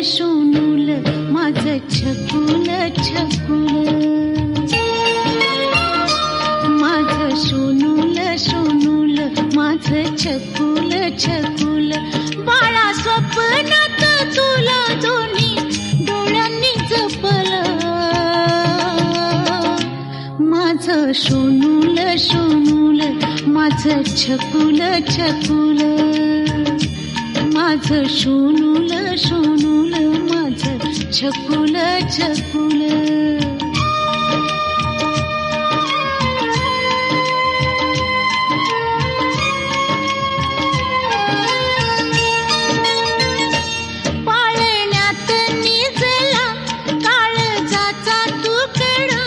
शोनूल माझं छकुल छकुल, माझं शोनूल शोनूल माझं छकुल छकुल. बाळा स्वप्नात तुला दोन्ही डोळ्यांनी जपलं, माझं शोनूल शोनूल माझं छकुल छकुल, माझं शोनूल शोनूल माझं छकुल छकुल. पाळण्यात निजला काळजाचा तुकडा,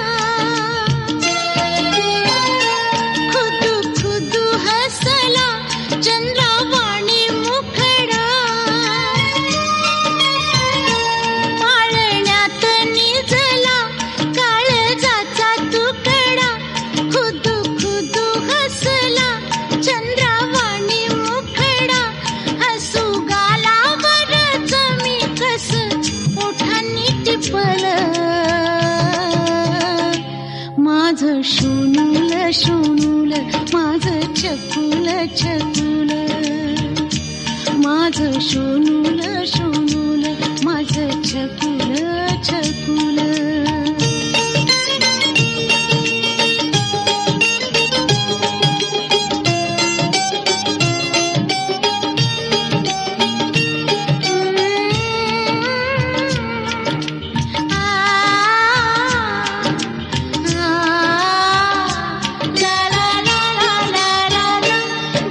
खुदू खुदू हसला चंद्रावाणी मुखडा. पाळण्यात निजला काळजाचा तुकडा, खुदू खुदू हसला चंद्रावाणी मुखडा. हसू गालावरच मी कस ओठांनी टिपलं, माझं शोनूल शोनूल माझं छकुल छकुल, माझं शोनूल शोनूल माझं छकुल छकुल.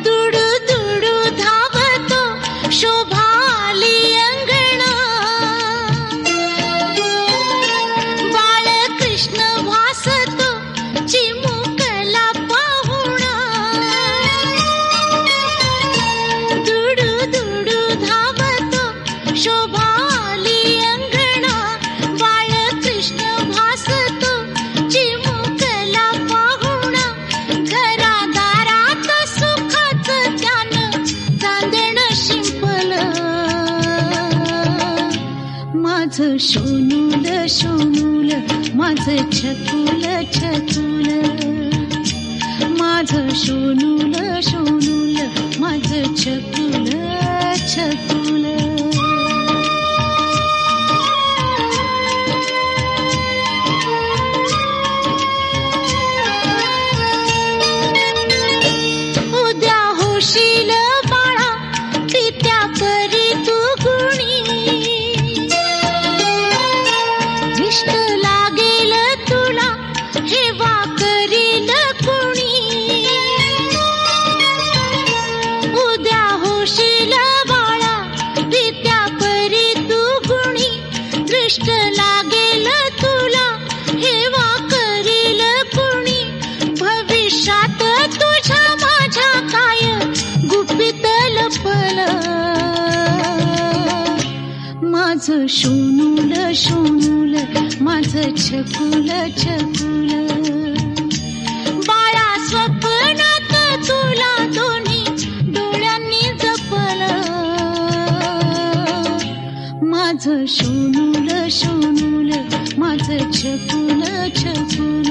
दुडू दुडू धावतो शोभाली अंगणा, बाळकृष्ण भासतो चिमुकला पाहुणा. दुडू दुडू धावतो शोभाली अंगणा, बाळकृष्ण भासतो चिमुकला पाहुणा. घरादारात सुखाचं त्यानं चांदण शिंपलं, माझं शोनूल शोनूल माझं छकुल छकुल, माझं शोनूल शोनूल माझं छकुल छकुल. उद्या होशील बाळा पित्या परी तू गुणी, इष्ट लागेल तुला हेवा करील कुणी. उद्या होशील बाळा पित्या परी तू गुणी, दृष्ट लागेल तुला हेवा करील कुणी. भविष्यात तुझ्या माझ्या काय गुपित लपलं, माझं शोनूल शोनूल माझं छकुल छकुल. बाळा स्वप्नात तुला दोन्ही डोळ्यांनी जपलं, माझं शोनूल शोनूल माझं छकुल छकुल.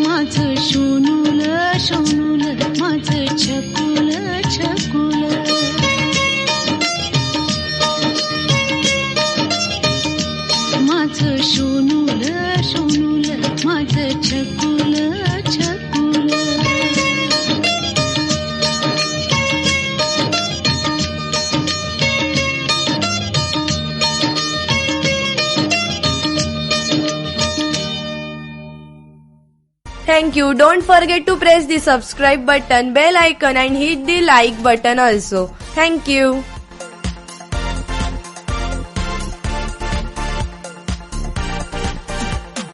माझं शोनूल शोनूल माझं छकुल छकुल. माझं शोनूल शोनूल माझं छकुल छकुल. Thank you. Don't forget to press the subscribe button, bell icon and hit the like button also. Thank you.